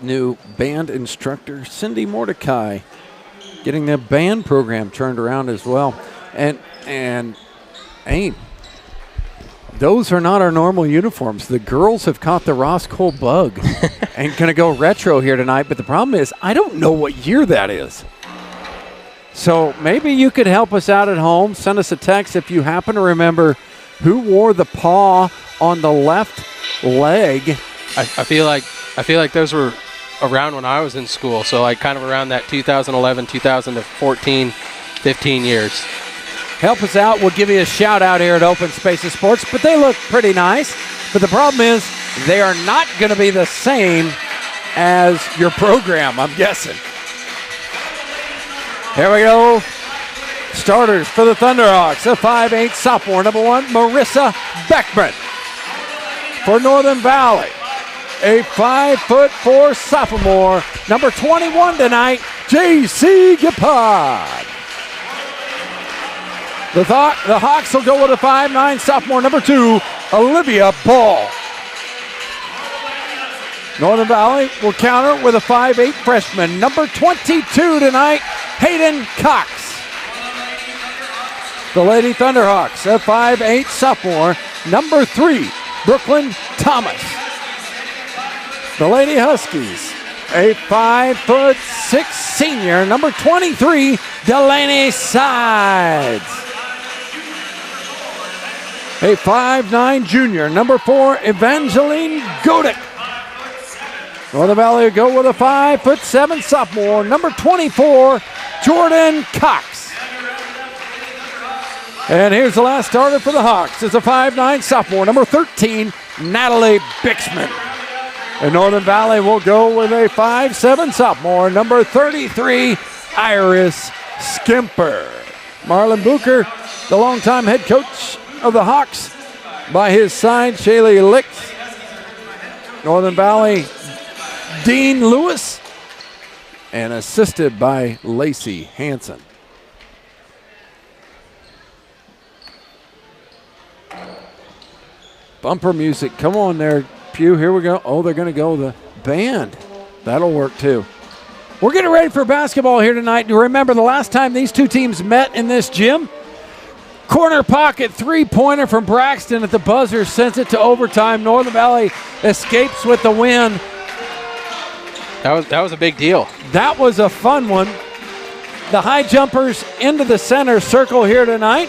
New band instructor Cindy Mordecai getting the band program turned around as well. And hey, those are not our normal uniforms. The girls have caught the Ross Cole bug and going to go retro here tonight. But the problem is I don't know what year that is. So maybe you could help us out at home. Send us a text if you happen to remember who wore the paw on the left leg. I feel like those were around when I was in school, so like kind of around that 2011, 2014, 15 years. Help us out. We'll give you a shout out here at Open Spaces Sports, but they look pretty nice. But the problem is they are not going to be the same as your program, I'm guessing. Here we go. Starters for the Thunderhawks, a 5'8" sophomore, number 1, Marissa Beckman. For Northern Valley, a 5'4" sophomore, number 21 tonight, J.C. Gepard. The Hawks will go with a 5'9" sophomore, number 2, Olivia Ball. Northern Valley will counter with a 5'8" freshman, number 22 tonight, Hayden Cox. The Lady Thunderhawks, a 5'8" sophomore, number 3, Brooklyn Thomas. The Lady Huskies, a 5'6" senior, number 23, Delaney Sides. A 5'9" junior, number 4, Evangeline Godick. Northern Valley will go with a 5'7" sophomore, number 24, Jordan Cox. And here's the last starter for the Hawks. It's a 5'9" sophomore, number 13, Natalie Bixman. And Northern Valley will go with a 5'7" sophomore, number 33, Iris Skimper. Marlon Bucher, the longtime head coach of the Hawks, by his side, Shaylee Licks. Northern Valley, Dean Lewis, and assisted by Lacey Hansen. Bumper music, come on there, Pew, here we go. Oh, they're going to go the band. That'll work too. We're getting ready for basketball here tonight. Do you remember the last time these two teams met in this gym? Corner pocket three-pointer from Braxton at the buzzer sends it to overtime. Northern Valley escapes with the win. That was a big deal. That was a fun one. The high jumpers into the center circle here tonight.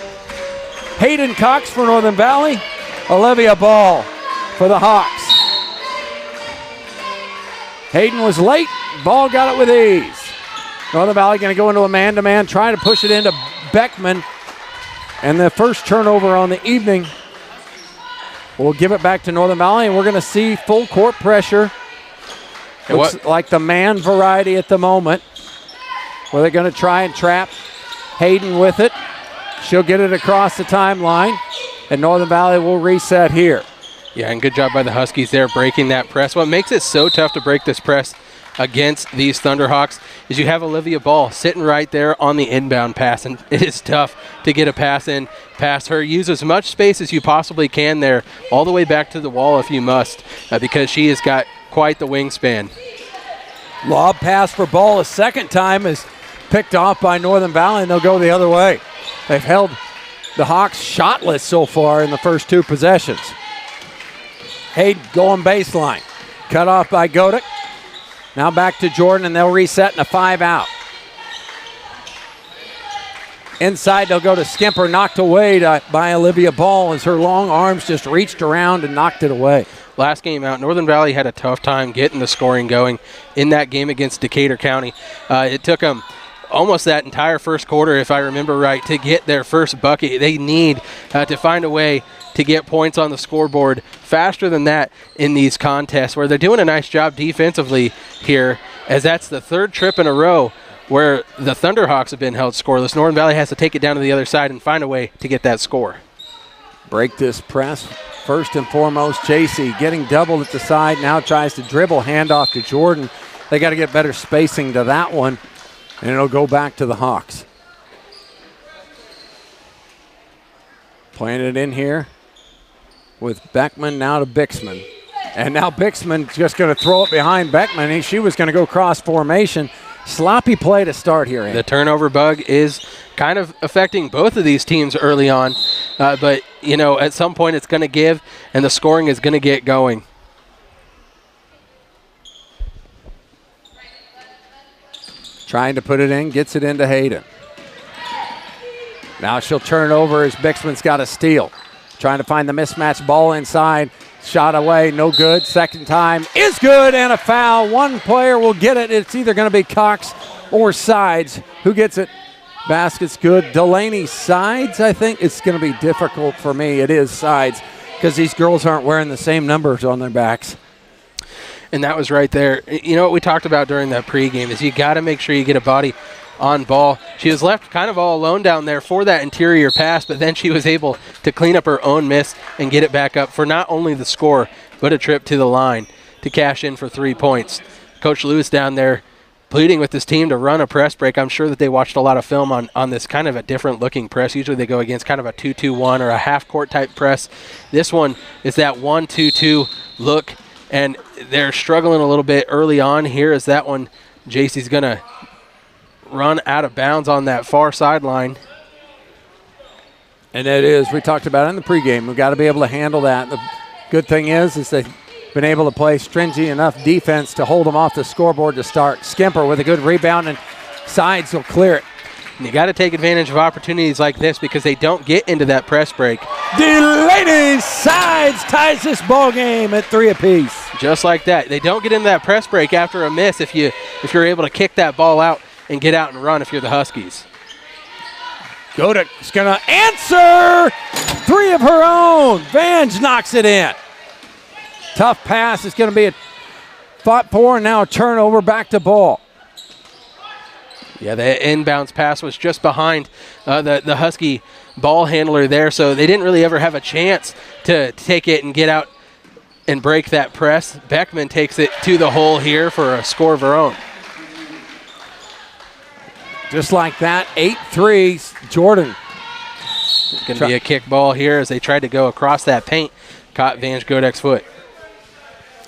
Hayden Cox for Northern Valley. Olivia Ball for the Hawks. Hayden was late. Ball got it with ease. Northern Valley going to go into a man-to-man, try to push it into Beckman. And the first turnover on the evening will give it back to Northern Valley, and we're going to see full court pressure. Looks like the man variety at the moment, where they're going to try and trap Hayden with it. She'll get it across the timeline, and Northern Valley will reset here. Yeah, and good job by the Huskies there breaking that press. What makes it so tough to break this press against these Thunderhawks is you have Olivia Ball sitting right there on the inbound pass, and it is tough to get a pass in past her. Use as much space as you possibly can there, all the way back to the wall if you must, because she has got quite the wingspan. Lob pass for Ball a second time is picked off by Northern Valley, and they'll go the other way. They've held the Hawks shotless so far in the first two possessions. Hayden going baseline. Cut off by Godick. Now back to Jordan, and they'll reset in a 5-out. Inside, they'll go to Skimper, knocked away by Olivia Ball as her long arms just reached around and knocked it away. Last game out, Northern Valley had a tough time getting the scoring going in that game against Decatur County. It took them almost that entire first quarter, if I remember right, to get their first bucket. They need to find a way to get points on the scoreboard faster than that in these contests, where they're doing a nice job defensively here, as that's the third trip in a row where the Thunderhawks have been held scoreless. Northern Valley has to take it down to the other side and find a way to get that score. Break this press. First and foremost, JC getting doubled at the side, now tries to dribble, handoff to Jordan. They got to get better spacing to that one, and it'll go back to the Hawks. Playing it in here with Beckman now to Bixman. And now Bixman just going to throw it behind Beckman. She was going to go cross formation. Sloppy play to start here. The turnover bug is kind of affecting both of these teams early on. But, you know, at some point it's going to give, and the scoring is going to get going. Trying to put it in, gets it into Hayden. Now she'll turn over as Bixman's got a steal. Trying to find the mismatched ball inside. Shot away, no good. Second time is good, and a foul. One player will get it. It's either going to be Cox or Sides. Who gets it? Basket's good. Delaney Sides, I think. It's going to be difficult for me. It is Sides because these girls aren't wearing the same numbers on their backs. And that was right there. You know what we talked about during that pregame is you got to make sure you get a body on ball. She was left kind of all alone down there for that interior pass, but then she was able to clean up her own miss and get it back up for not only the score, but a trip to the line to cash in for 3 points. Coach Lewis down there pleading with this team to run a press break. I'm sure that they watched a lot of film on this kind of a different looking press. Usually they go against kind of a 2-2-1 or a half court type press. This one is that 1-2-2 look, and they're struggling a little bit early on here as that one, JC's going to run out of bounds on that far sideline. And it is. We talked about it in the pregame. We've got to be able to handle that. The good thing is they've been able to play stringent enough defense to hold them off the scoreboard to start. Skimper with a good rebound, and Sides will clear it. And you got to take advantage of opportunities like this because they don't get into that press break. Delaney Sides ties this ball game at 3 apiece. Just like that. They don't get into that press break after a miss if you're able to kick that ball out and get out and run if you're the Huskies. Godek's going to answer. 3 of her own. Vange knocks it in. Tough pass. It's going to be a fought for, and now a turnover, back to ball. Yeah, the inbounds pass was just behind the Husky ball handler there, so they didn't really ever have a chance to take it and get out and break that press. Beckman takes it to the hole here for a score of her own. Just like that, 8-3, Jordan. It's going to be a kick ball here as they tried to go across that paint. Caught Vange Godek's foot.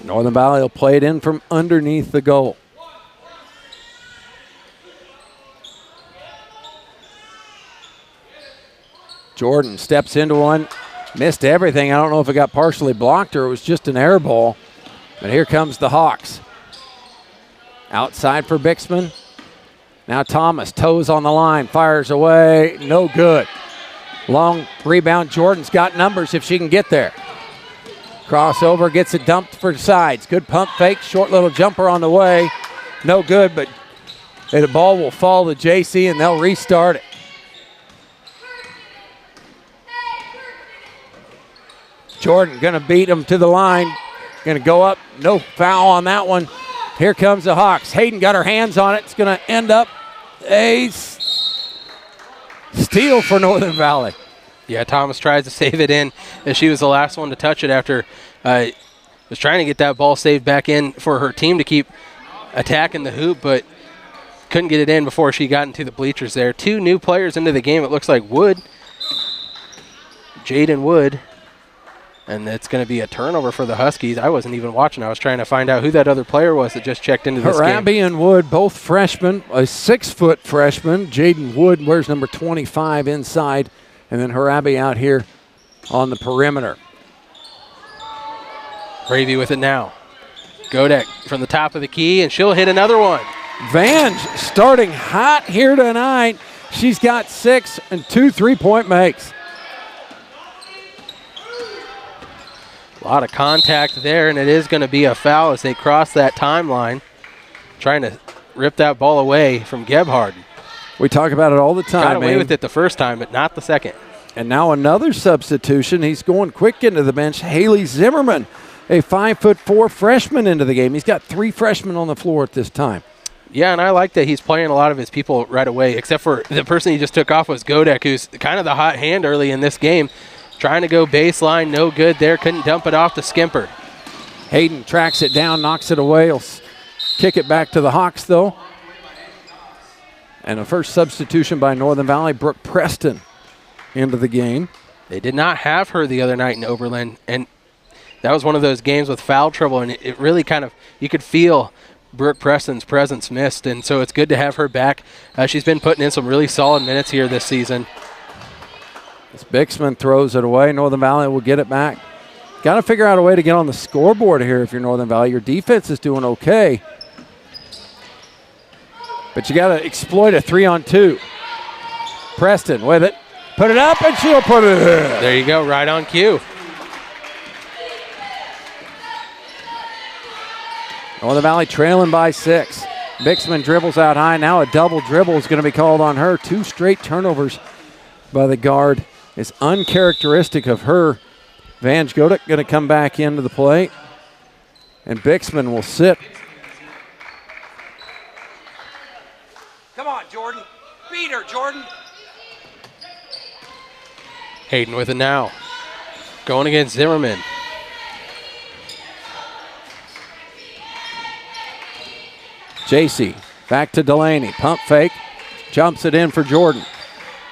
Northern Valley will play it in from underneath the goal. Jordan steps into one, missed everything. I don't know if it got partially blocked or it was just an air ball. But here comes the Hawks. Outside for Bixman. Now Thomas, toes on the line, fires away, no good. Long rebound, Jordan's got numbers if she can get there. Crossover, gets it dumped for Sides. Good pump fake, short little jumper on the way. No good, but the ball will fall to JC and they'll restart it. Jordan gonna beat him to the line. Gonna go up, no foul on that one. Here comes the Hawks. Hayden got her hands on it. It's gonna end up a steal for Northern Valley. Yeah, Thomas tries to save it in as she was the last one to touch it after was trying to get that ball saved back in for her team to keep attacking the hoop, but couldn't get it in before she got into the bleachers there. 2 new players into the game. It looks like Wood, Jaden Wood, and it's going to be a turnover for the Huskies. I wasn't even watching. I was trying to find out who that other player was that just checked into this game. Harabi and Wood, both freshmen, a 6-foot freshman. Jaden Wood wears number 25 inside, and then Harabi out here on the perimeter. Bravey with it now. Godek from the top of the key, and she'll hit another one. Vange starting hot here tonight. She's got 6 and 2 3-point makes. A lot of contact there, and it is going to be a foul as they cross that timeline, trying to rip that ball away from Gebhard. We talk about it all the time. Got away with it the first time, but not the second. And now another substitution. He's going quick into the bench. Haley Zimmerman, a 5'4" freshman into the game. He's got 3 freshmen on the floor at this time. Yeah, and I like that he's playing a lot of his people right away, except for the person he just took off was Godek, who's kind of the hot hand early in this game. Trying to go baseline, no good there. Couldn't dump it off to Skimper. Hayden tracks it down, knocks it away. He'll kick it back to the Hawks, though. And a first substitution by Northern Valley, Brooke Preston into the game. They did not have her the other night in Oberlin, and that was one of those games with foul trouble, and it really kind of, you could feel Brooke Preston's presence missed, and so it's good to have her back. She's been putting in some really solid minutes here this season. As Bixman throws it away, Northern Valley will get it back. Got to figure out a way to get on the scoreboard here if you're Northern Valley. Your defense is doing okay, but you got to exploit a 3-on-2. Preston with it. Put it up, and she'll put it in. There you go, right on cue. Northern Valley trailing by 6. Bixman dribbles out high. Now a double dribble is going to be called on her. 2 straight turnovers by the guard is uncharacteristic of her. Vange Godek going to come back into the play, and Bixman will sit. Come on, Jordan. Beat her, Jordan. Hayden with it now. Going against Zimmerman. JC back to Delaney. Pump fake. Jumps it in for Jordan.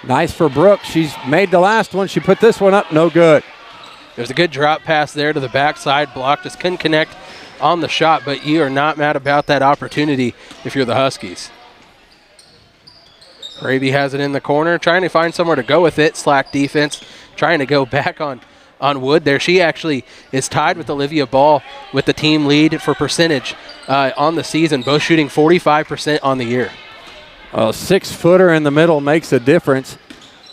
Nice for Brooke. She's made the last one. She put this one up. No good. There's a good drop pass there to the backside block. Just couldn't connect on the shot, but you are not mad about that opportunity if you're the Huskies. Raby has it in the corner, trying to find somewhere to go with it. Slack defense, trying to go back on Wood there. She actually is tied with Olivia Ball with the team lead for percentage on the season, both shooting 45% on the year. A 6-footer in the middle makes a difference.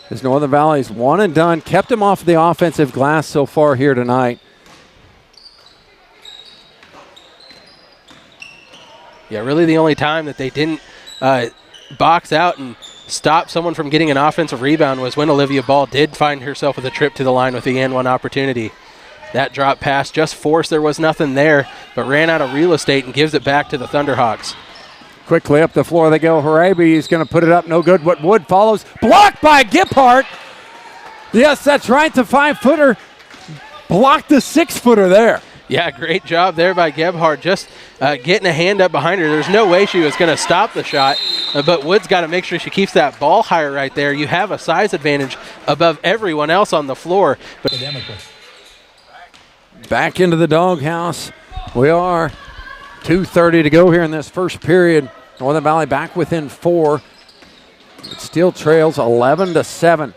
As Northern Valley's one and done, kept him off the offensive glass so far here tonight. Yeah, really the only time that they didn't box out and stop someone from getting an offensive rebound was when Olivia Ball did find herself with a trip to the line with the N1 opportunity. That drop pass just forced. There was nothing there, but ran out of real estate and gives it back to the Thunderhawks. Quickly up the floor they go. Harabi is going to put it up. No good. What Wood follows. Blocked by Giphart. Yes, that's right. The 5-footer blocked the 6-footer there. Yeah, great job there by Gebhardt, just getting a hand up behind her. There's no way she was going to stop the shot, but Wood's got to make sure she keeps that ball higher right there. You have a size advantage above everyone else on the floor. But back into the doghouse. We are 2:30 to go here in this first period. Northern Valley back within 4. It still trails 11-7.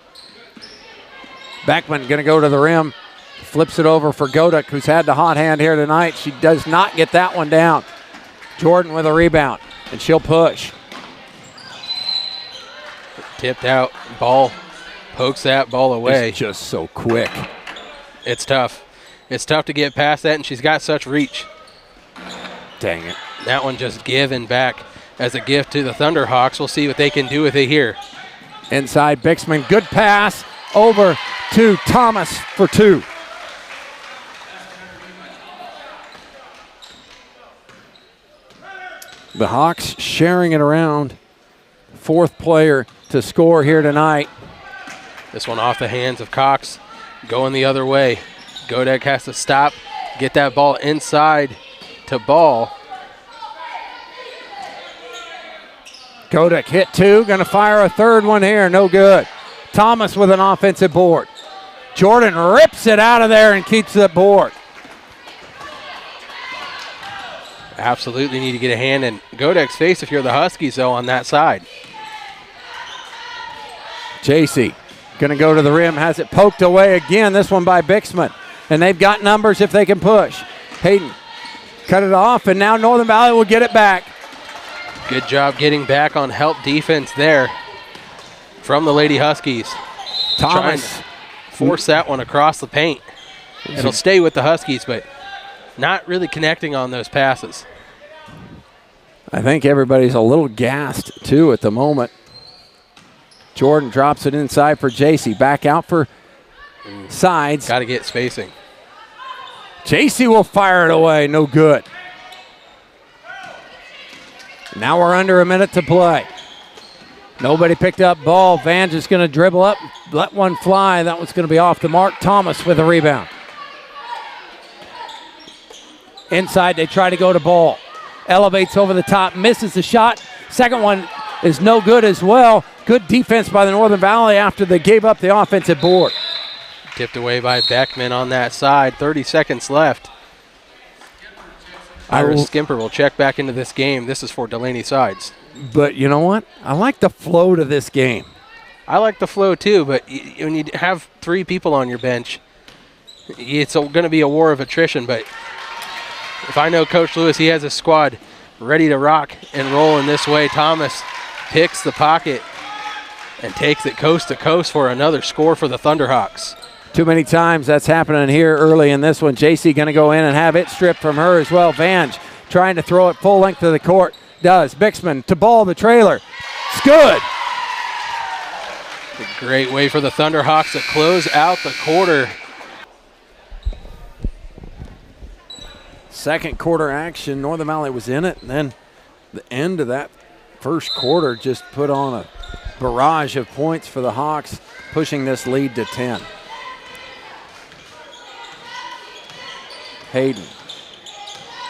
Beckman going to go to the rim. Flips it over for Godek, who's had the hot hand here tonight. She does not get that one down. Jordan with a rebound, and she'll push. Tipped out, ball pokes that ball away. It's just so quick. It's tough. It's tough to get past that, and she's got such reach. Dang it. That one just given back as a gift to the Thunderhawks. We'll see what they can do with it here. Inside Bixman, good pass over to Thomas for 2. The Hawks sharing it around. 4th player to score here tonight. This one off the hands of Cox, going the other way. Godek has to stop, get that ball inside to Ball. Godek hit 2, going to fire a 3rd one here, no good. Thomas with an offensive board. Jordan rips it out of there and keeps the board. Absolutely need to get a hand in Godek's face if you're the Huskies, though, on that side. JC going to go to the rim, has it poked away again, this one by Bixman. And they've got numbers if they can push. Hayden cut it off, and now Northern Valley will get it back. Good job getting back on help defense there from the Lady Huskies. Thomas trying to force that one across the paint. It'll stay with the Huskies, but not really connecting on those passes. I think everybody's a little gassed, too, at the moment. Jordan drops it inside for JC. Back out for sides. Got to get spacing. JC will fire it away. No good. Now we're under a minute to play. Nobody picked up ball. Vange is going to dribble up, let one fly. That one's going to be off the mark. Thomas with a rebound. Inside, they try to go to Ball. Elevates over the top, misses the shot. Second one is no good as well. Good defense by the Northern Valley after they gave up the offensive board. Tipped away by Beckman on that side. 30 seconds left. Iris Skimper will check back into this game. This is for Delaney Sides. But you know what? I like the flow to this game. I like the flow too, but when you have 3 people on your bench, it's going to be a war of attrition. But if I know Coach Lewis, he has a squad ready to rock and roll in this way. Thomas picks the pocket and takes it coast to coast for another score for the Thunderhawks. Too many times that's happening here early in this one. JC going to go in and have it stripped from her as well. Vange trying to throw it full length of the court. Does. Bixman to ball the trailer. It's good. A great way for the Thunderhawks to close out the quarter. Second quarter action. Northern Valley was in it, and then the end of that first quarter just put on a barrage of points for the Hawks, pushing this lead to 10. Hayden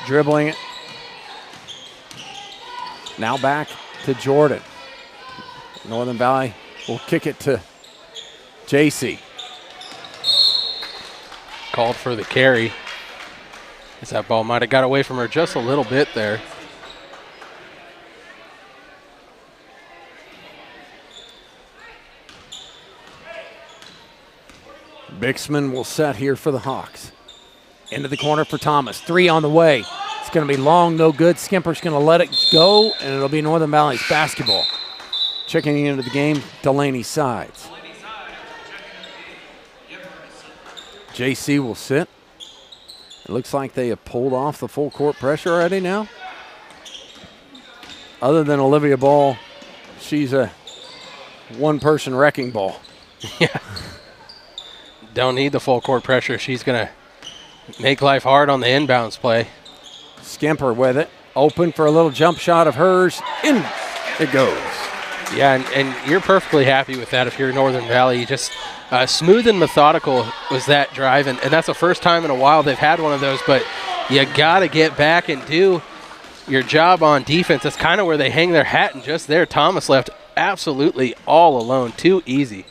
dribbling it. Now back to Jordan. Northern Valley will kick it to JC. Called for the carry. As that ball might have got away from her just a little bit there. Bixman will set here for the Hawks. Into the corner for Thomas. 3 on the way. It's going to be long, no good. Skimper's going to let it go, and it'll be Northern Valley's basketball. Checking into the game, Delaney Sides. JC will sit. It looks like they have pulled off the full court pressure already now. Other than Olivia Ball, she's a one-person wrecking ball. Yeah. Don't need the full court pressure. She's going to make life hard on the inbounds play. Skimper with it. Open for a little jump shot of hers. In it goes. Yeah, and you're perfectly happy with that if you're Northern Valley. You just smooth and methodical was that drive, and that's the first time in a while they've had one of those, but you got to get back and do your job on defense. That's kind of where they hang their hat, and just there, Thomas left absolutely all alone. Too easy.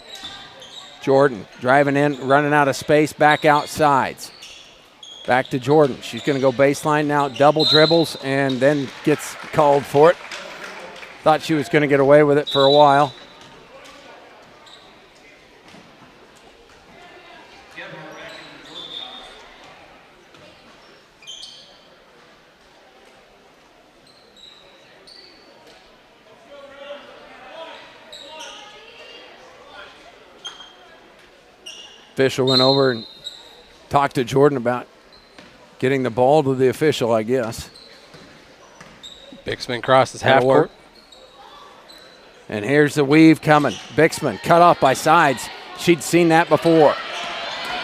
Jordan driving in, running out of space, back outsides. Back to Jordan. She's going to go baseline now, double dribbles, and then gets called for it. Thought she was going to get away with it for a while. Official went over and talked to Jordan about getting the ball to the official, I guess. Bixman crosses half court. And here's the weave coming. Bixman cut off by Sides. She'd seen that before.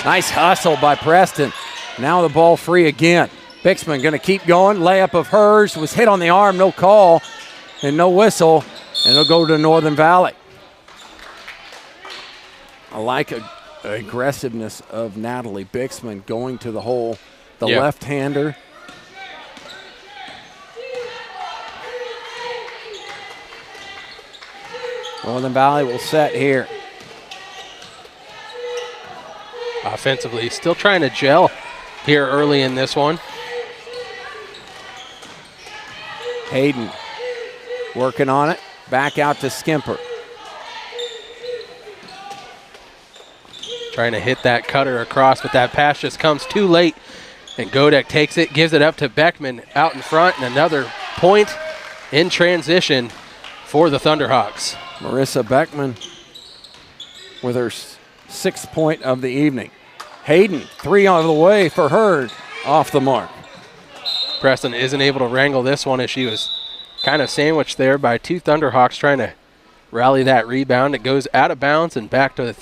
Nice hustle by Preston. Now the ball free again. Bixman going to keep going. Layup of hers was hit on the arm. No call and no whistle. And it'll go to Northern Valley. I like aggressiveness of Natalie Bixman going to the hole. The left-hander. Northern Valley will set here. Offensively, still trying to gel here early in this one. Hayden working on it. Back out to Skimper. Trying to hit that cutter across, but that pass just comes too late. And Godek takes it, gives it up to Beckman out in front, and another point in transition for the Thunderhawks. Marissa Beckman with her 6th point of the evening. Hayden, 3 on the way for her, off the mark. Preston isn't able to wrangle this one as she was kind of sandwiched there by 2 Thunderhawks trying to rally that rebound. It goes out of bounds and back to the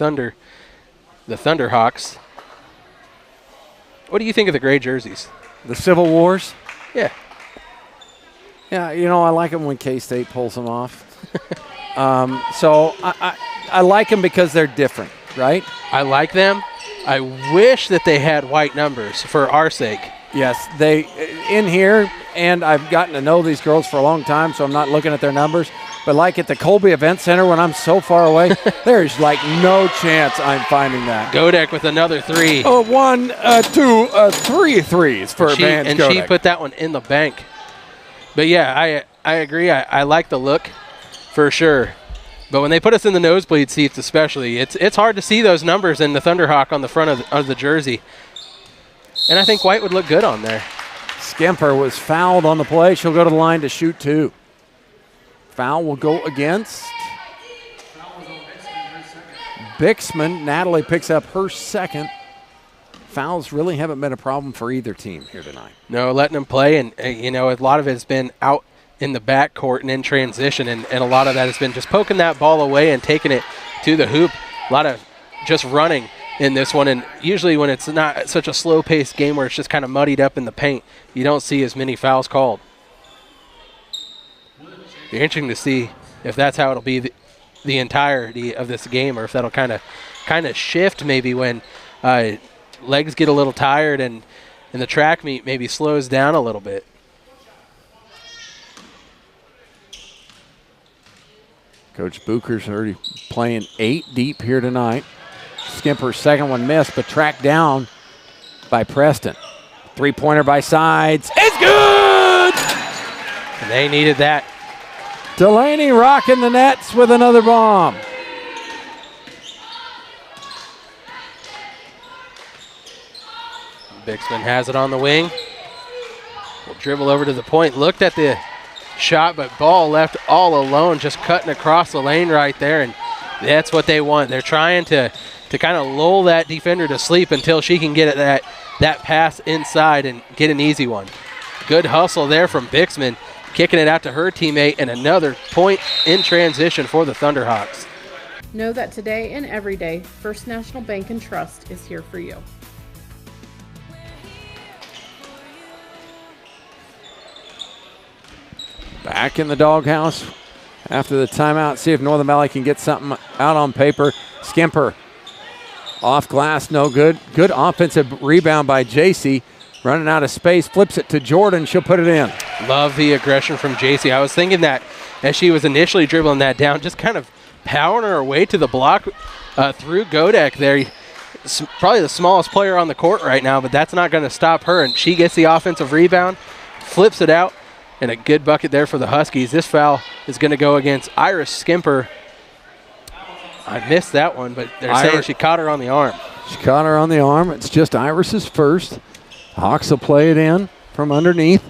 Thunderhawks. What do you think of the gray jerseys? The Civil Wars? Yeah. Yeah, you know, I like them when K-State pulls them off. So I like them because they're different, right? I like them. I wish that they had white numbers for our sake. Yes, they in here, and I've gotten to know these girls for a long time, so I'm not looking at their numbers, But like at the Colby Event Center when I'm so far away, there's like no chance I'm finding that. Godek with another 3. 1, 2, 3 threes for Vance Godek. And she put that one in the bank. But yeah, I agree. I like the look for sure. But when they put us in the nosebleed seats especially, it's hard to see those numbers in the Thunderhawk on the front of the jersey. And I think White would look good on there. Skimper was fouled on the play. She'll go to the line to shoot 2. Foul will go against Bixman. Natalie picks up her second. Fouls really haven't been a problem for either team here tonight. No, letting them play, and a lot of it has been out in the backcourt and in transition, and a lot of that has been just poking that ball away and taking it to the hoop. A lot of just running in this one, and usually when it's not such a slow-paced game where it's just kind of muddied up in the paint, you don't see as many fouls called. Be interesting to see if that's how it'll be the entirety of this game, or if that'll kind of shift maybe when legs get a little tired and the track meet maybe slows down a little bit. Coach Bucher's already playing 8 deep here tonight. Skimper's second one missed, but tracked down by Preston. 3-pointer by Sides. It's good! And they needed that. Delaney rocking the nets with another bomb. Bixman has it on the wing. Will dribble over to the point. Looked at the shot, but ball left all alone, just cutting across the lane right there, and that's what they want. They're trying to kind of lull that defender to sleep until she can get that pass inside and get an easy one. Good hustle there from Bixman, kicking it out to her teammate, and another point in transition for the Thunderhawks. Know that today and every day, First National Bank and Trust is here for you. Back in the doghouse after the timeout. See if Northern Valley can get something out on paper. Skimper off glass, no good. Good offensive rebound by JC. Running out of space, flips it to Jordan. She'll put it in. Love the aggression from JC. I was thinking that as she was initially dribbling that down, just kind of powering her way to the block through Godek there. Probably the smallest player on the court right now, but that's not going to stop her. And she gets the offensive rebound, flips it out, and a good bucket there for the Huskies. This foul is going to go against Iris Skimper. I missed that one, but they're saying she caught her on the arm. She caught her on the arm. It's just Iris's first. Hawks will play it in from underneath.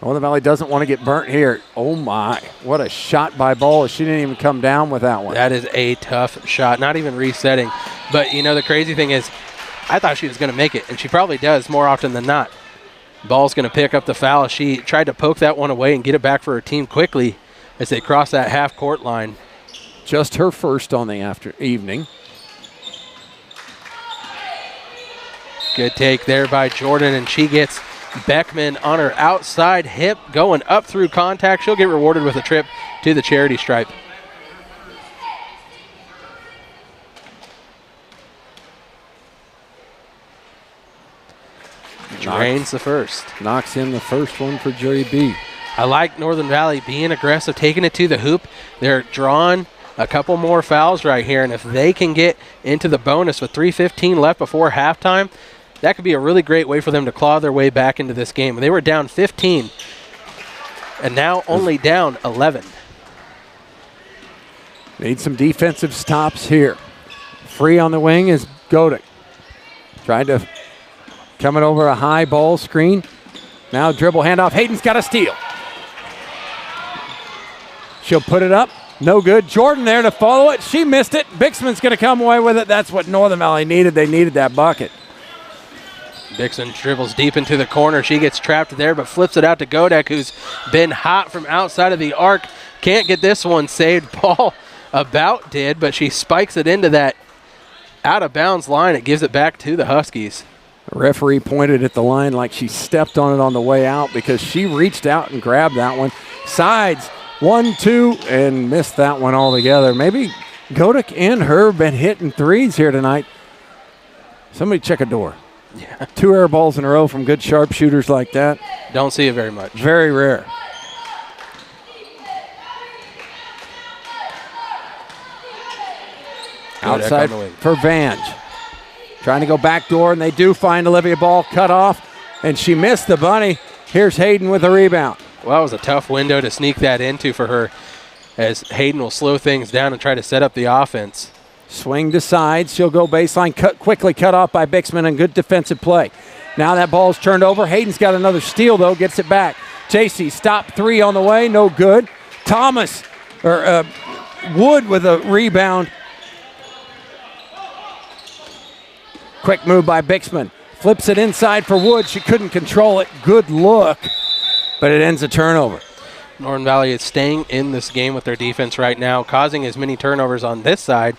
Northern Valley doesn't want to get burnt here. Oh, my. What a shot by Ball. She didn't even come down with that one. That is a tough shot, not even resetting. But, the crazy thing is I thought she was going to make it, and she probably does more often than not. Ball's going to pick up the foul. She tried to poke that one away and get it back for her team quickly as they cross that half-court line. Just her first on the evening. Good take there by Jordan, and she gets Beckman on her outside hip, going up through contact. She'll get rewarded with a trip to the charity stripe. Drains the first. Knocks in the first one for Jerry B. I like Northern Valley being aggressive, taking it to the hoop. They're drawing a couple more fouls right here, and if they can get into the bonus with 3:15 left before halftime, that could be a really great way for them to claw their way back into this game. They were down 15, and now only down 11. Need some defensive stops here. Free on the wing is Godek. Tried to coming over a high ball screen. Now dribble handoff. Hayden's got a steal. She'll put it up. No good. Jordan there to follow it. She missed it. Bixman's going to come away with it. That's what Northern Valley needed. They needed that bucket. Dixon dribbles deep into the corner. She gets trapped there, but flips it out to Godek, who's been hot from outside of the arc. Can't get this one saved. Ball about did, but she spikes it into that out-of-bounds line. It gives it back to the Huskies. The referee pointed at the line like she stepped on it on the way out because she reached out and grabbed that one. Sides, 1-2, and missed that one altogether. Maybe Godek and her been hitting threes here tonight. Somebody check a door. Yeah. 2 air balls in a row from good sharpshooters like that. Don't see it very much. Very rare. Outside for Vange. Trying to go back door, and they do find Olivia Ball cut off, and she missed the bunny. Here's Hayden with a rebound. Well, it was a tough window to sneak that into for her, as Hayden will slow things down and try to set up the offense. Swing to sides. She'll go baseline, quickly cut off by Bixman, and good defensive play. Now that ball's turned over. Hayden's got another steal, though, gets it back. JC, stop three on the way, no good. Wood with a rebound. Quick move by Bixman. Flips it inside for Wood. She couldn't control it. Good look, but it ends a turnover. Northern Valley is staying in this game with their defense right now, causing as many turnovers on this side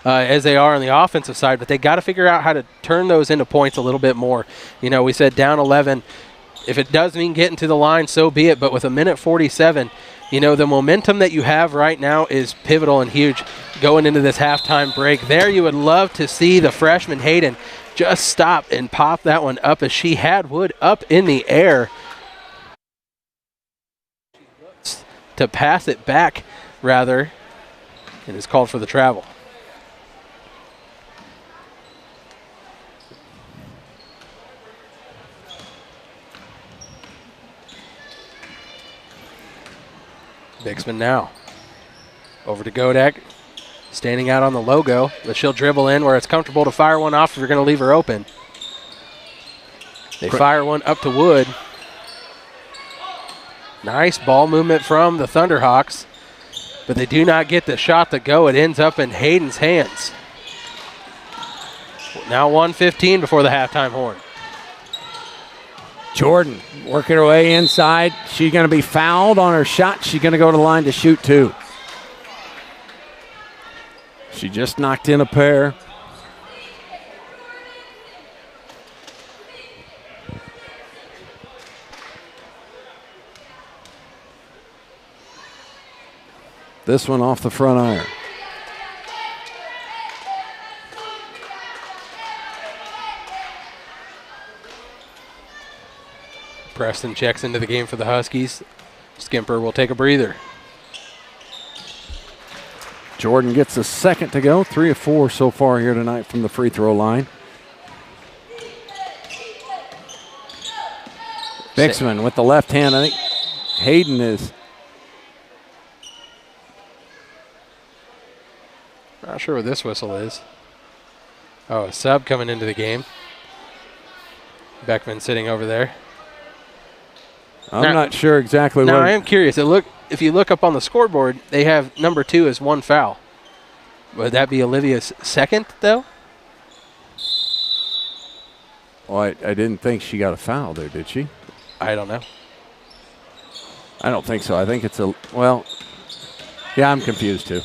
as they are on the offensive side, but they got to figure out how to turn those into points a little bit more. You know, we said down 11. If it does mean getting to the line, so be it, but with a minute 47, you know, the momentum that you have right now is pivotal and huge going into this halftime break. There you would love to see the freshman Hayden just stop and pop that one up, as she had Wood up in the air to pass it back, rather, and is called for the travel. Bixman now. Over to Godek. Standing out on the logo, but she'll dribble in where it's comfortable to fire one off if you're going to leave her open. They fire one up to Wood. Nice ball movement from the Thunderhawks, but they do not get the shot to go. It ends up in Hayden's hands. Now 1:15 before the halftime horn. Jordan working her way inside. She's going to be fouled on her shot. She's going to go to the line to shoot two. She just knocked in a pair. This one off the front iron. Preston checks into the game for the Huskies. Skimper will take a breather. Jordan gets a second to go. 3 of 4 so far here tonight from the free throw line. Bixman with the left hand. I think Hayden is. Not sure what this whistle is. Oh, a sub coming into the game. Beckman sitting over there. I'm not sure exactly what. Now, I am curious. If you look up on the scoreboard, they have number 2 as 1 foul. Would that be Olivia's second, though? Well, I didn't think she got a foul there, did she? I don't know. I don't think so. I think it's yeah, I'm confused too.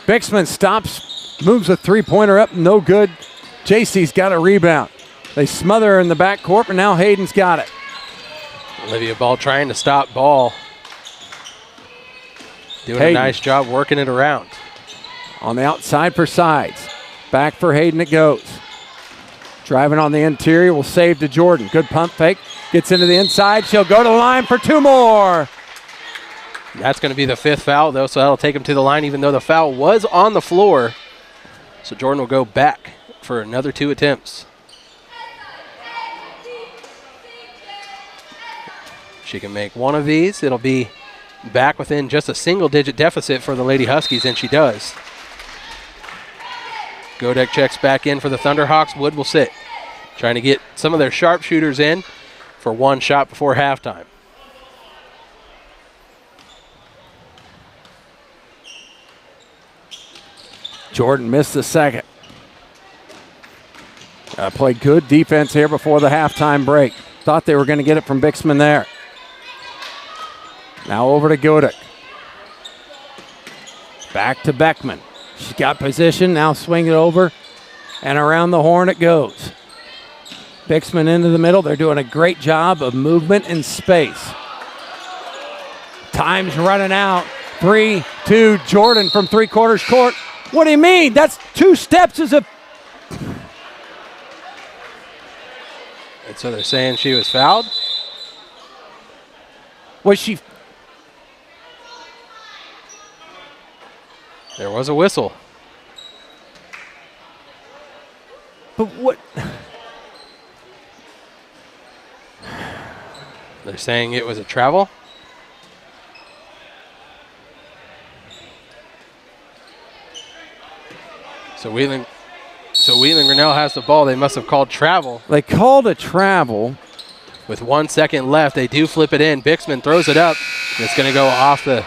Bixman stops, moves a three-pointer up, no good. JC's got a rebound. They smother her in the backcourt, but now Hayden's got it. Olivia Ball trying to stop Ball. Doing Hayden. A nice job working it around. On the outside for sides. Back for Hayden it goes. Driving on the interior, will save to Jordan. Good pump fake. Gets into the inside. She'll go to the line for 2 more. That's going to be the 5th foul, though, so that'll take him to the line, even though the foul was on the floor. So Jordan will go back for another 2 attempts. She can make one of these. It'll be back within just a single-digit deficit for the Lady Huskies, and she does. Godek checks back in for the Thunderhawks. Wood will sit. Trying to get some of their sharpshooters in for 1 shot before halftime. Jordan missed the second. Played good defense here before the halftime break. Thought they were going to get it from Bixman there. Now over to Godek. Back to Beckman. She's got position, now swing it over, and around the horn it goes. Bixman into the middle. They're doing a great job of movement and space. Time's running out. 3-2, Jordan from 3/4 court. What do you mean? That's 2 steps as a... And so they're saying she was fouled? Was she... There was a whistle. But what? They're saying it was a travel. So Wheatland Grinnell has the ball. They must have called travel. They called a travel. With 1 second left, they do flip it in. Bixman throws it up. It's going to go off the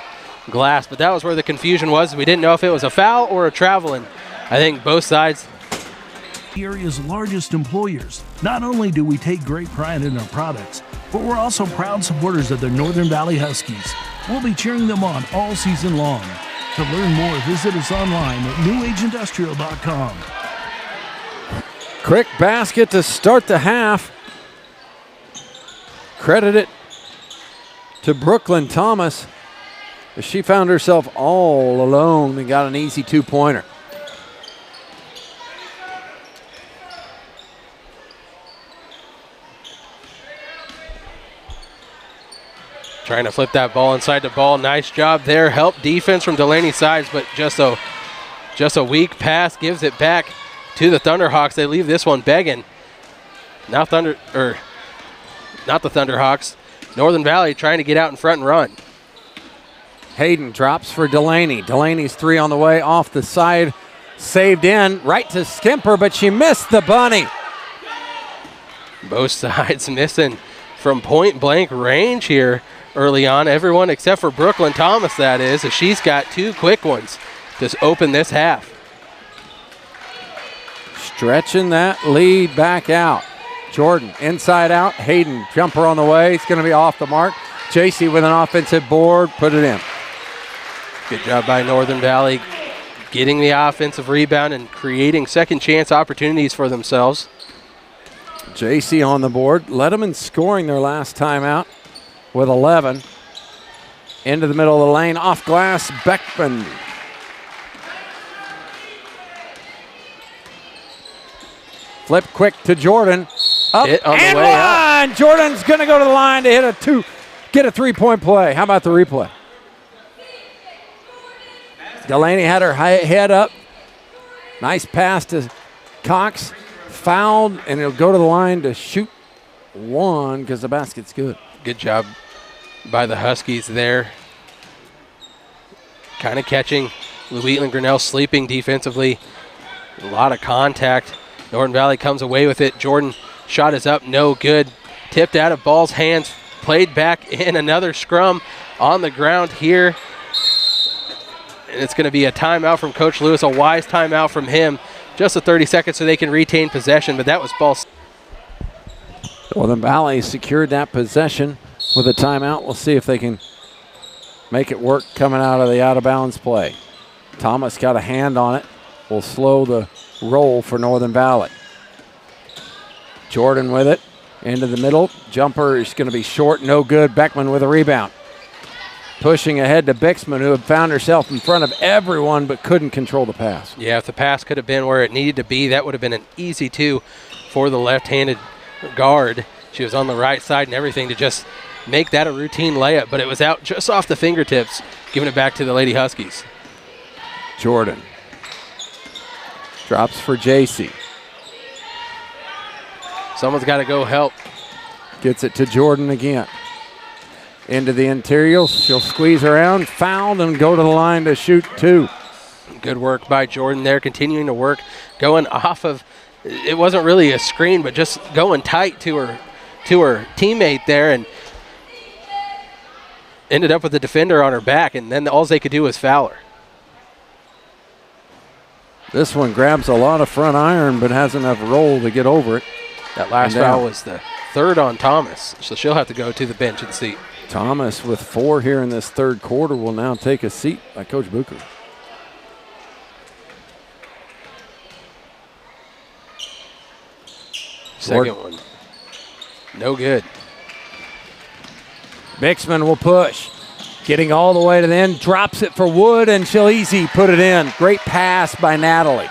glass. But that was where the confusion was. We didn't know if it was a foul or a travel. And I think both sides. The area's largest employers. Not only do we take great pride in our products, but we're also proud supporters of the Northern Valley Huskies. We'll be cheering them on all season long. To learn more, visit us online at newagindustrial.com. Quick basket to start the half. Credit it to Brooklyn Thomas. She found herself all alone and got an easy two-pointer. Trying to flip that ball inside the ball. Nice job there. Help defense from Delaney Sides, but just a weak pass gives it back to the Thunderhawks. They leave this one begging. Not the Thunderhawks. Northern Valley trying to get out in front and run. Hayden drops for Delaney. Delaney's three on the way off the side. Saved in, right to Skimper, but she missed the bunny. Both sides missing from point blank range here early on. Everyone except for Brooklyn Thomas, that is, as she's got two quick ones to open this half. Stretching that lead back out. Jordan inside out. Hayden jumper on the way. It's going to be off the mark. JC with an offensive board. Put it in. Good job by Northern Valley getting the offensive rebound and creating second chance opportunities for themselves. JC on the board. Led them in scoring their last time out with 11. Into the middle of the lane. Off glass. Beckman. Flip quick to Jordan. Up Hit on the and way line. up. Jordan's going to go to the line to get a three-point play. How about the replay? Delaney had her head up. Nice pass to Cox. Fouled, and he'll go to the line to shoot one because the basket's good. Good job by the Huskies there. Kind of catching Wheatland Grinnell sleeping defensively. A lot of contact. Northern Valley comes away with it. Jordan shot is up, no good. Tipped out of Ball's hands, played back in. Another scrum on the ground here. And it's going to be a timeout from Coach Lewis, a wise timeout from him. Just a 30 seconds so they can retain possession, but that was Ball. Northern Valley secured that possession with a timeout. We'll see if they can make it work coming out of the out-of-bounds play. Thomas got a hand on it. Will slow the roll for Northern Valley. Jordan with it. Into the middle. Jumper is going to be short, no good. Beckman with a rebound. Pushing ahead to Bixman, who had found herself in front of everyone but couldn't control the pass. Yeah, if the pass could have been where it needed to be, that would have been an easy two for the left-handed guard. She was on the right side and everything to just make that a routine layup, but it was out just off the fingertips, giving it back to the Lady Huskies. Jordan drops for JC. Someone's got to go help. Gets it to Jordan again. Into the interior. She'll squeeze around, fouled, and go to the line to shoot two. Good work by Jordan there, continuing to work, going off of, it wasn't really a screen, but just going tight to her teammate there, and ended up with the defender on her back, and then all they could do was foul her. This one grabs a lot of front iron, but has enough roll to get over it. That last foul was the third on Thomas, so she'll have to go to the bench and seat. Thomas with 4 here in this third quarter will now take a seat by Coach Bucher. Second one. No good. Bixman will push. Getting all the way to the end. Drops it for Wood, and she'll easy put it in. Great pass by Natalie.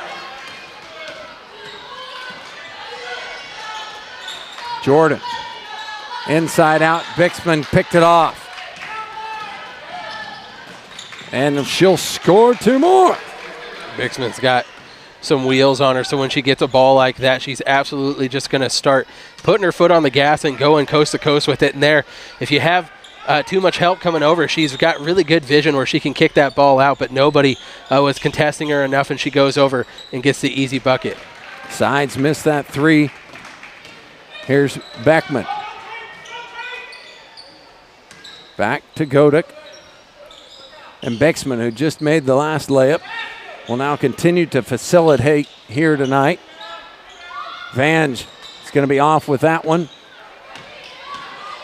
Jordan. Inside out. Bixman picked it off. And she'll score 2 more. Bixman's got some wheels on her. So when she gets a ball like that, she's absolutely just going to start putting her foot on the gas and going coast to coast with it. And there, if you have too much help coming over, she's got really good vision where she can kick that ball out, but nobody was contesting her enough, and she goes over and gets the easy bucket. Sides missed that three. Here's Beckman. Back to Godek. And Bexman, who just made the last layup, will now continue to facilitate here tonight. Vange is going to be off with that one.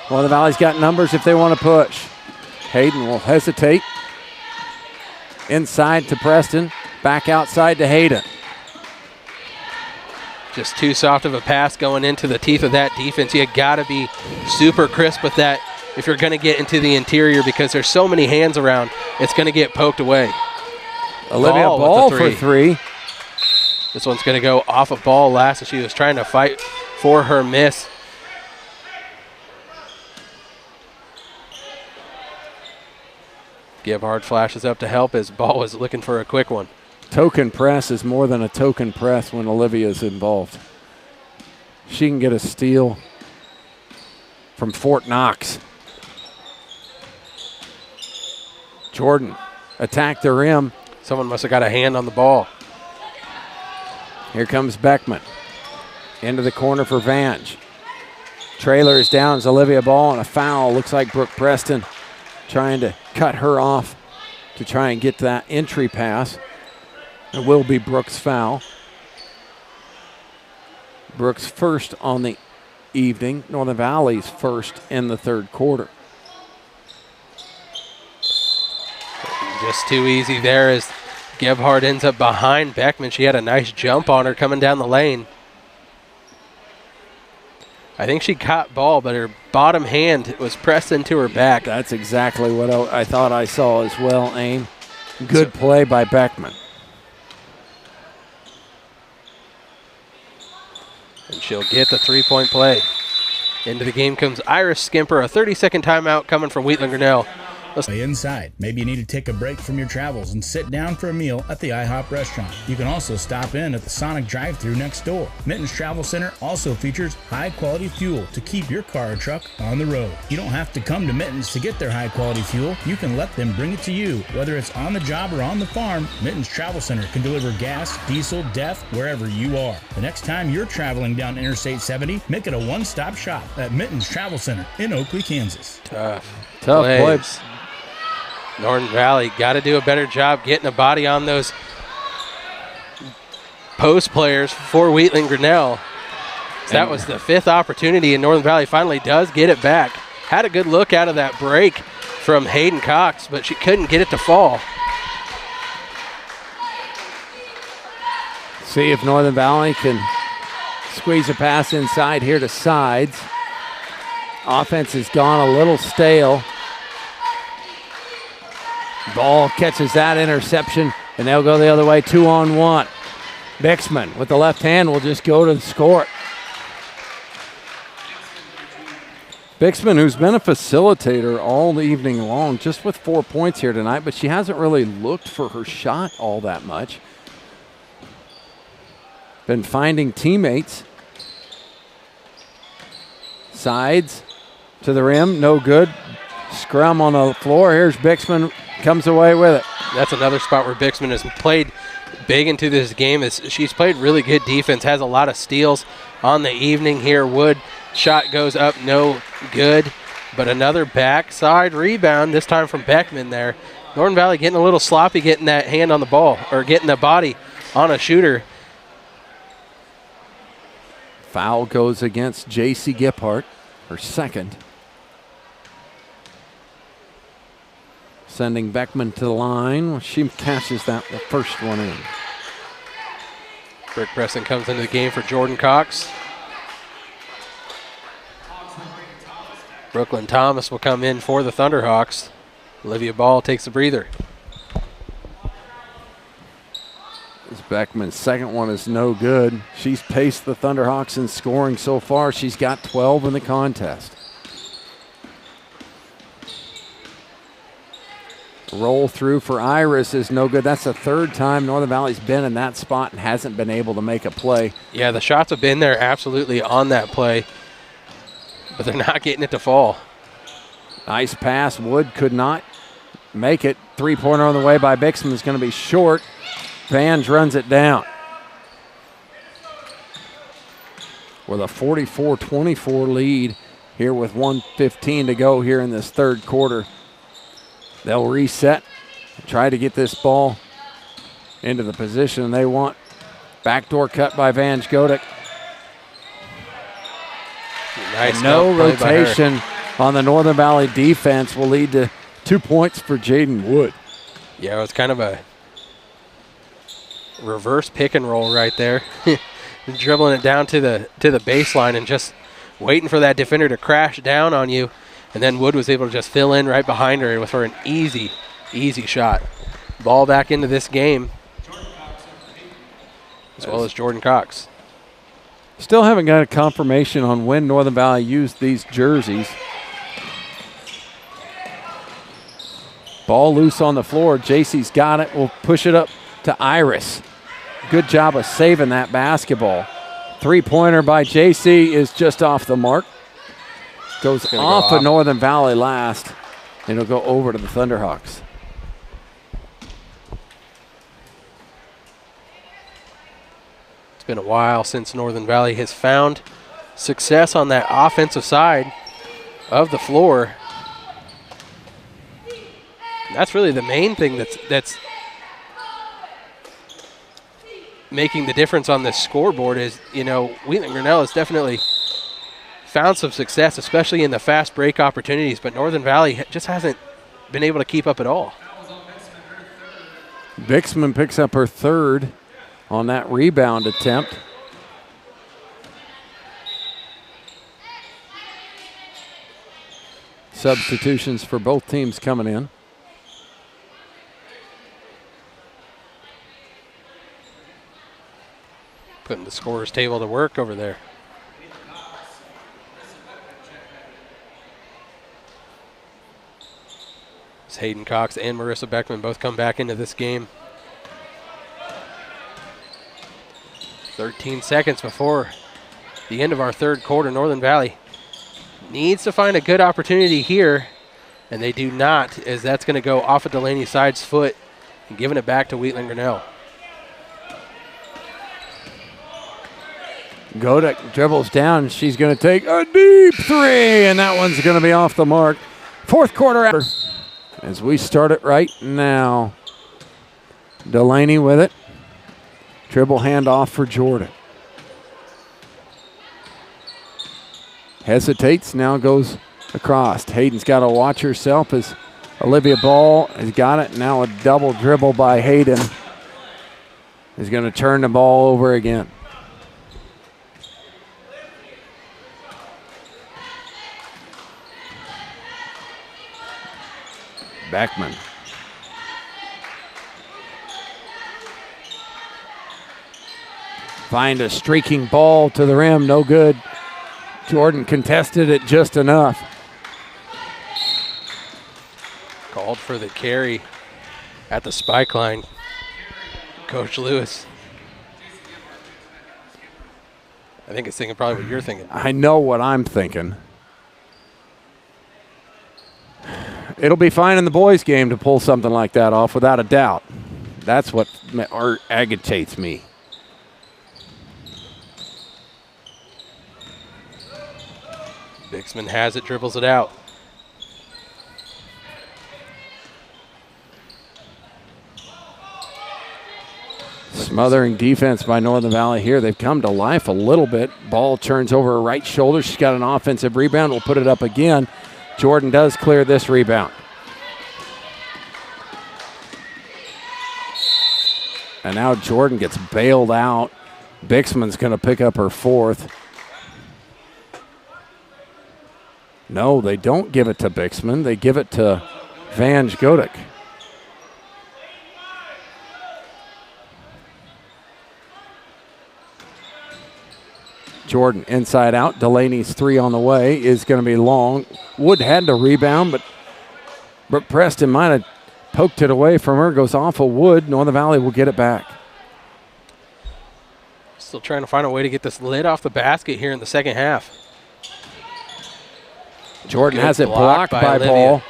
Well, the Valley's got numbers if they want to push. Hayden will hesitate. Inside to Preston. Back outside to Hayden. Just too soft of a pass going into the teeth of that defense. You got to be super crisp with that if you're going to get into the interior, because there's so many hands around, it's going to get poked away. Olivia Ball for three. This one's going to go off a ball last, and she was trying to fight for her miss. Gebhard flashes up to help as Ball was looking for a quick one. Token press is more than a token press when Olivia's involved. She can get a steal from Fort Knox. Jordan attacked the rim. Someone must have got a hand on the ball. Here comes Beckman. Into the corner for Vange. Trailer is down as Olivia Ball, and a foul. Looks like Brooke Preston trying to cut her off to try and get that entry pass. It will be Brooks' foul. Brooks first on the evening. Northern Valley's first in the third quarter. Just too easy there as Gebhard ends up behind Beckman. She had a nice jump on her coming down the lane. I think she caught ball, but her bottom hand was pressed into her back. That's exactly what I thought I saw as well, Aim. Good play by Beckman. And she'll get the three-point play. Into the game comes Iris Skimper, a 30-second timeout coming from Wheatland Grinnell. Inside. Maybe you need to take a break from your travels and sit down for a meal at the IHOP restaurant. You can also stop in at the Sonic drive-thru next door. Mittens Travel Center also features high-quality fuel to keep your car or truck on the road. You don't have to come to Mittens to get their high-quality fuel. You can let them bring it to you. Whether it's on the job or on the farm, Mittens Travel Center can deliver gas, diesel, DEF, wherever you are. The next time you're traveling down Interstate 70, make it a one-stop shop at Mittens Travel Center in Oakley, Kansas. Tough plays. Northern Valley got to do a better job getting a body on those post players for Wheatland Grinnell. So that was the fifth opportunity, and Northern Valley finally does get it back. Had a good look out of that break from Hayden Cox, but she couldn't get it to fall. See if Northern Valley can squeeze a pass inside here to Sides. Offense has gone a little stale. Ball catches that interception, and they'll go the other way, 2-on-1. Bixman with the left hand will just go to score it. Bixman, who's been a facilitator all evening long, just with 4 points here tonight, but she hasn't really looked for her shot all that much. Been finding teammates. Sides to the rim, no good. Scrum on the floor. Here's Bixman, comes away with it. That's another spot where Bixman has played big into this game. She's played really good defense, has a lot of steals on the evening here. Wood shot goes up, no good. But another backside rebound, this time from Beckman there. Northern Valley getting a little sloppy getting that hand on the ball, or getting the body on a shooter. Foul goes against J.C. Giphart, her second. Sending Beckman to the line. She catches the first one in. Brooke Preston comes into the game for Jordan Cox. Brooklyn Thomas will come in for the Thunderhawks. Olivia Ball takes a breather. This Beckman's second one is no good. She's paced the Thunderhawks in scoring so far. She's got 12 in the contest. Roll through for Iris is no good. That's the third time Northern Valley's been in that spot and hasn't been able to make a play. Yeah, the shots have been there absolutely on that play, but they're not getting it to fall. Nice pass. Wood could not make it. Three-pointer on the way by Bixman is going to be short. Vange runs it down. With a 44-24 lead here with 1:15 to go here in this third quarter. They'll reset, try to get this ball into the position they want. Backdoor cut by Vange Godek. Nice. No rotation on the Northern Valley defense will lead to 2 points for Jaden Wood. Yeah, it was kind of a reverse pick and roll right there. Dribbling it down to the baseline and just waiting for that defender to crash down on you. And then Wood was able to just fill in right behind her for an easy shot. Ball back into this game, as well as Jordan Cox. Still haven't got a confirmation on when Northern Valley used these jerseys. Ball loose on the floor. JC's got it. We'll push it up to Iris. Good job of saving that basketball. Three-pointer by JC is just off the mark. Goes off of Northern Valley last, and it'll go over to the Thunderhawks. It's been a while since Northern Valley has found success on that offensive side of the floor. And that's really the main thing that's making the difference on this scoreboard is, Wheatland Grinnell has definitely found some success, especially in the fast break opportunities, but Northern Valley just hasn't been able to keep up at all. Bixman picks up her third on that rebound attempt. Substitutions for both teams coming in. Putting the scorer's table to work over there. As Hayden Cox and Marissa Beckman both come back into this game. 13 seconds before the end of our third quarter. Northern Valley needs to find a good opportunity here, and they do not, as that's going to go off of Delaney Side's foot and giving it back to Wheatland Grinnell. Godek dribbles down. She's going to take a deep three, and that one's going to be off the mark. Fourth quarter after. As we start it right now. Delaney with it. Dribble handoff for Jordan. Hesitates, now goes across. Hayden's got to watch herself as Olivia Ball has got it. Now a double dribble by Hayden. Is going to turn the ball over again. Beckman. Find a streaking ball to the rim, no good. Jordan contested it just enough. Called for the carry at the spike line. Coach Lewis. I think it's thinking probably what you're thinking. I know what I'm thinking. It'll be fine in the boys' game to pull something like that off, without a doubt. That's what agitates me. Bixman has it, dribbles it out. Smothering defense by Northern Valley here. They've come to life a little bit. Ball turns over her right shoulder. She's got an offensive rebound. We'll put it up again. Jordan does clear this rebound. And now Jordan gets bailed out. Bixman's going to pick up her fourth. No, they don't give it to Bixman. They give it to Vange Godek. Jordan inside out. Delaney's three on the way is going to be long. Wood had to rebound, but Preston might have Poked it away from her, goes off of Wood. Northern Valley will get it back. Still trying to find a way to get this lid off the basket here in the second half. Jordan Good has it block blocked by by Olivia. Ball.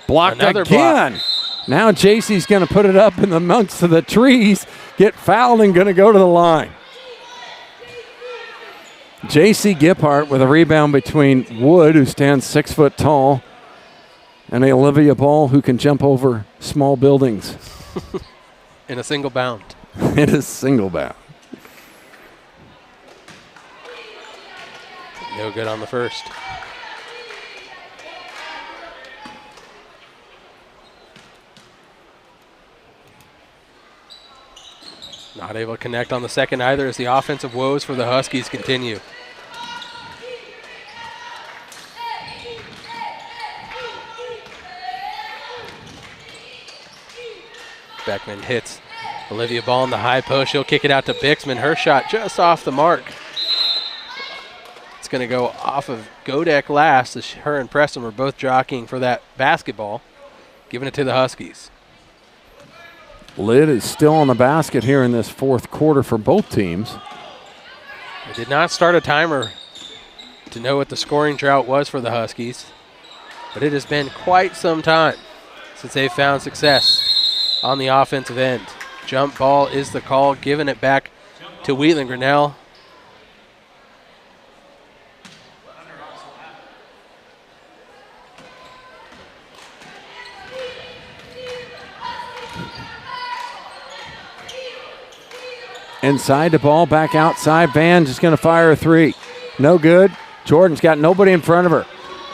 Blocked Another again. block. Now JC's going to put it up in the amongst of the trees, get fouled, and going to go to the line. JC Giphart with a rebound between Wood, who stands 6 foot tall, and Olivia Ball, who can jump over small buildings. In a single bound. It is single bound. No good on the first. Not able to connect on the second either as the offensive woes for the Huskies continue. Beckman hits Olivia Ball in the high post. She'll kick it out to Bixman. Her shot just off the mark. It's going to go off of Godek last as her and Preston were both jockeying for that basketball. Giving it to the Huskies. Lid is still on the basket here in this fourth quarter for both teams. They did not start a timer to know what the scoring drought was for the Huskies, but it has been quite some time since they've found success on the offensive end. Jump ball is the call, giving it back to Wheatland. Grinnell. Inside the ball, back outside. Van just going to fire a three. No good. Jordan's got nobody in front of her,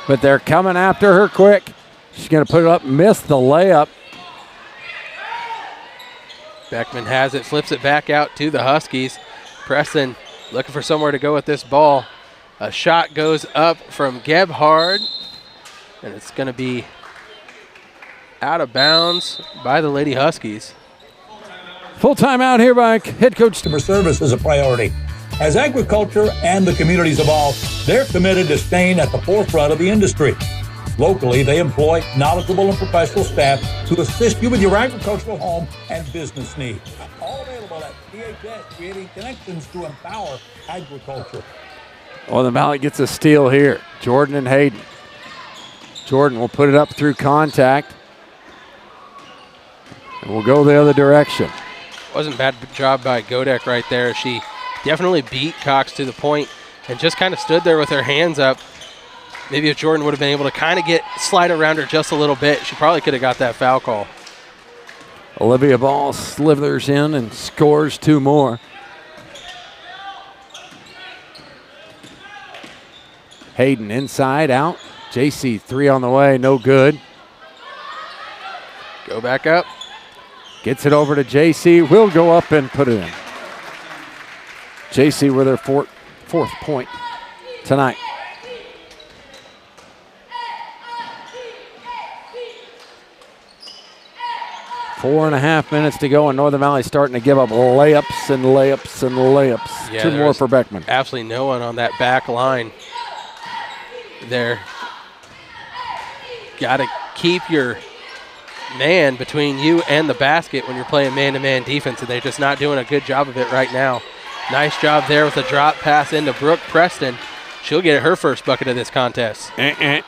but they're coming after her quick. She's going to put it up, miss the layup. Beckman has it, flips it back out to the Huskies. Preston looking for somewhere to go with this ball. A shot goes up from Gebhard, and it's going to be out of bounds by the Lady Huskies. Full timeout here by head coach. Customer service is a priority. As agriculture and the communities evolve, they're committed to staying at the forefront of the industry. Locally, they employ knowledgeable and professional staff to assist you with your agricultural home and business needs. All available at DHS, creating connections to empower agriculture. Well, the Valley gets a steal here. Jordan and Hayden. Jordan will put it up through contact. And we'll go the other direction. Wasn't a bad job by Godek right there. She definitely beat Cox to the point and just kind of stood there with her hands up. Maybe if Jordan would have been able to kind of slide around her just a little bit, she probably could have got that foul call. Olivia Ball slithers in and scores two more. Hayden inside, out. JC, three on the way, no good. Go back up. Gets it over to JC. Will go up and put it in. JC with her fourth point tonight. Four and a half minutes to go, and Northern Valley starting to give up layups and layups and layups. Yeah, two more for Beckman. Absolutely no one on that back line there. Got to keep your man between you and the basket when you're playing man-to-man defense, and they're just not doing a good job of it right now. Nice job there with a drop pass into Brooke Preston. She'll get her first bucket of this contest.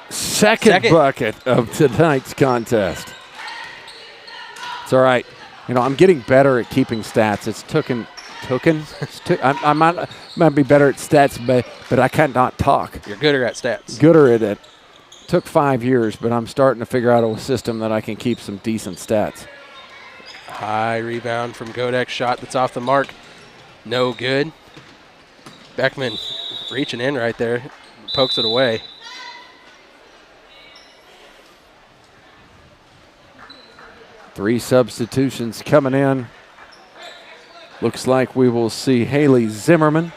Second bucket of tonight's contest. It's all right. You know, I'm getting better at keeping stats. It's I might be better at stats, but I cannot talk. You're gooder at stats. Gooder at it. Took 5 years, but I'm starting to figure out a system that I can keep some decent stats. High rebound from Godek. Shot that's off the mark. No good. Beckman reaching in right there. Pokes it away. Three substitutions coming in. Looks like we will see Haley Zimmerman,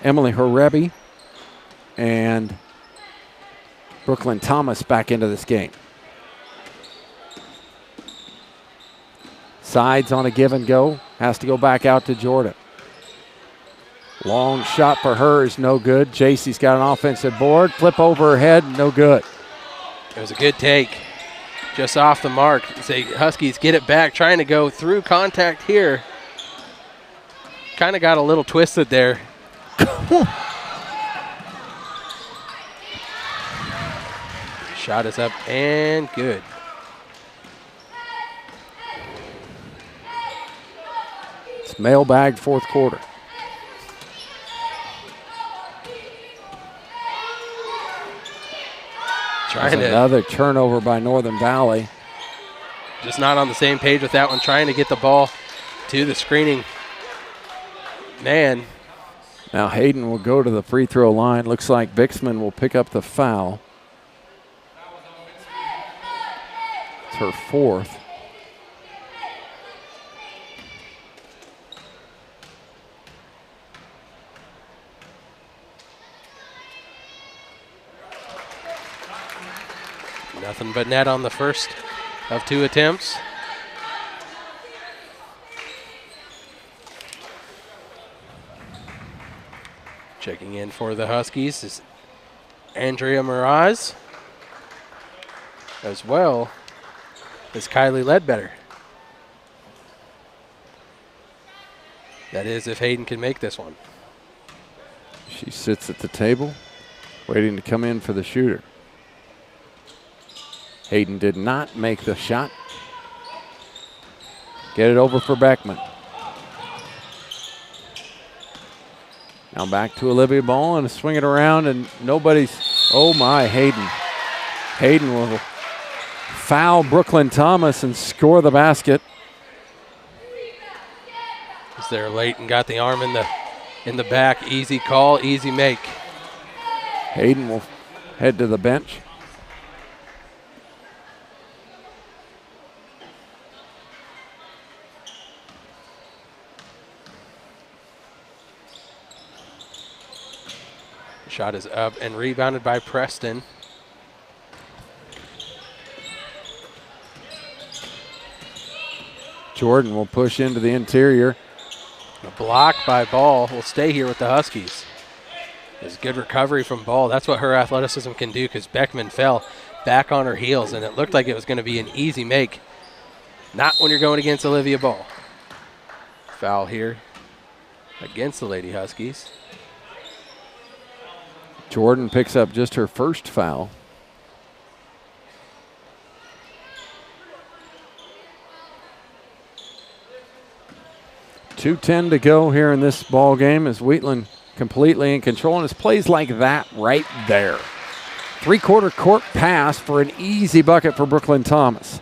Emily Horebi, and Brooklyn Thomas back into this game. Sides on a give and go. Has to go back out to Jordan. Long shot for her is no good. JC's got an offensive board. Flip over her head, no good. It was a good take. Just off the mark. Say Huskies get it back, trying to go through contact here. Kind of got a little twisted there. Shot is up and good. It's mailbag fourth quarter. Another turnover by Northern Valley. Just not on the same page with that one, trying to get the ball to the screening man. Now Hayden will go to the free throw line. Looks like Bixman will pick up the foul. It's her fourth. Nothing but net on the first of 2 attempts. Checking in for the Huskies is Andrea Miraz, as well as Kylie Ledbetter. That is if Hayden can make this one. She sits at the table, waiting to come in for the shooter. Hayden did not make the shot. Get it over for Beckman. Now back to Olivia Ball and swing it around, and nobody's. Oh my, Hayden. Hayden will foul Brooklyn Thomas and score the basket. Is there late and got the arm in the back. Easy call, easy make. Hayden will head to the bench. Shot is up and rebounded by Preston. Jordan will push into the interior. A block by Ball will stay here with the Huskies. There's good recovery from Ball. That's what her athleticism can do, because Beckman fell back on her heels, and it looked like it was going to be an easy make. Not when you're going against Olivia Ball. Foul here against the Lady Huskies. Jordan picks up just her first foul. .210 to go here in this ball game as Wheatland completely in control, and it's plays like that right there. Three-quarter court pass for an easy bucket for Brooklyn Thomas.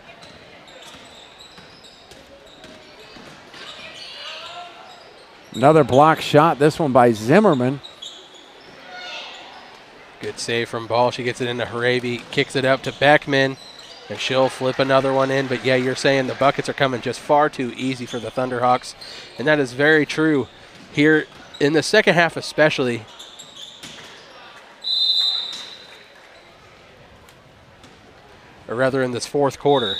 Another block shot, this one by Zimmerman. Good save from Ball. She gets it into Harabi, kicks it up to Beckman, and she'll flip another one in. But yeah, you're saying the buckets are coming just far too easy for the Thunderhawks, and that is very true here in the second half especially. Or rather in this fourth quarter.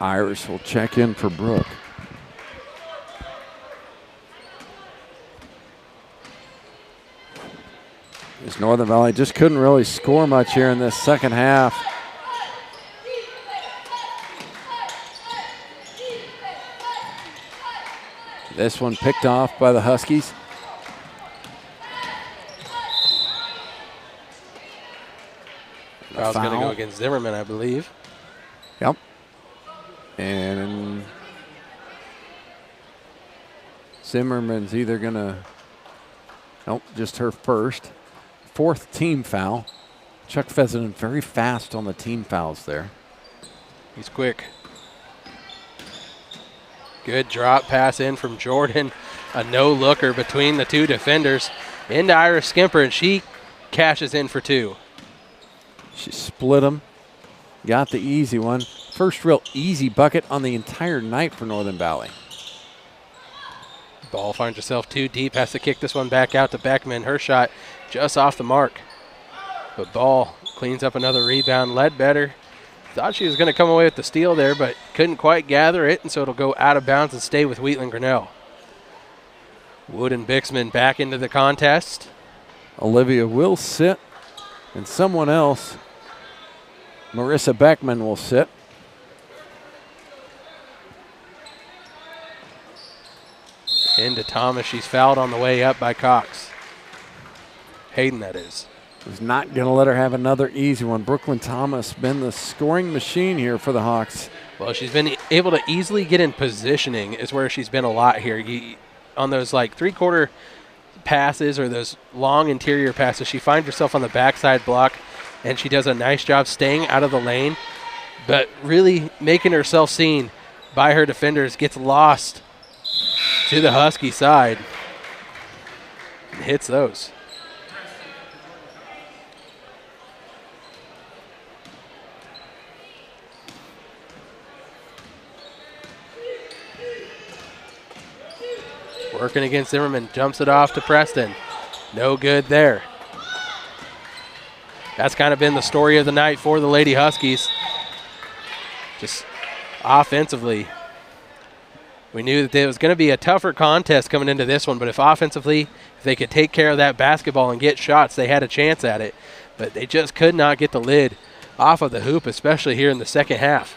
Iris will check in for Brooke. As Northern Valley just couldn't really score much here in this second half. This one picked off by the Huskies. Foul's going to go against Zimmerman, I believe. Yep. And Zimmerman's either going to, nope, just her first. Fourth team foul. Chuck Fessenden very fast on the team fouls there. He's quick. Good drop pass in from Jordan. A no-looker between the two defenders into Iris Skimper, and she cashes in for 2. She split them. Got the easy one. First real easy bucket on the entire night for Northern Valley. Ball finds herself too deep, has to kick this one back out to Beckman. Her shot just off the mark. But Ball cleans up another rebound. Ledbetter thought she was going to come away with the steal there, but couldn't quite gather it, and so it'll go out of bounds and stay with Wheatland Grinnell. Wood and Bixman back into the contest. Olivia will sit. And someone else, Marissa Beckman, will sit. Into Thomas. She's fouled on the way up by Cox. Hayden, that is. Is not going to let her have another easy one. Brooklyn Thomas been the scoring machine here for the Hawks. Well, she's been able to easily get in positioning is where she's been a lot here. On those like three-quarter passes or those long interior passes, she finds herself on the backside block, and she does a nice job staying out of the lane, but really making herself seen by her defenders, gets lost to the Husky side and hits those. Working against Zimmerman, jumps it off to Preston. No good there. That's kind of been the story of the night for the Lady Huskies. Just offensively, we knew that it was going to be a tougher contest coming into this one, but if offensively, if they could take care of that basketball and get shots, they had a chance at it. But they just could not get the lid off of the hoop, especially here in the second half.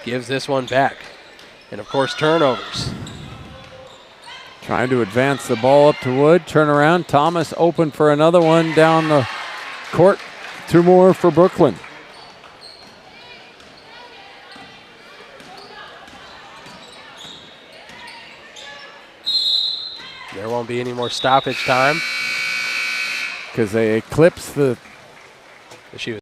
Gives this one back. And, of course, turnovers. Trying to advance the ball up to Wood. Turn around. Thomas open for another one down the court. Two more for Brooklyn. There won't be any more stoppage time. Because they eclipse the She was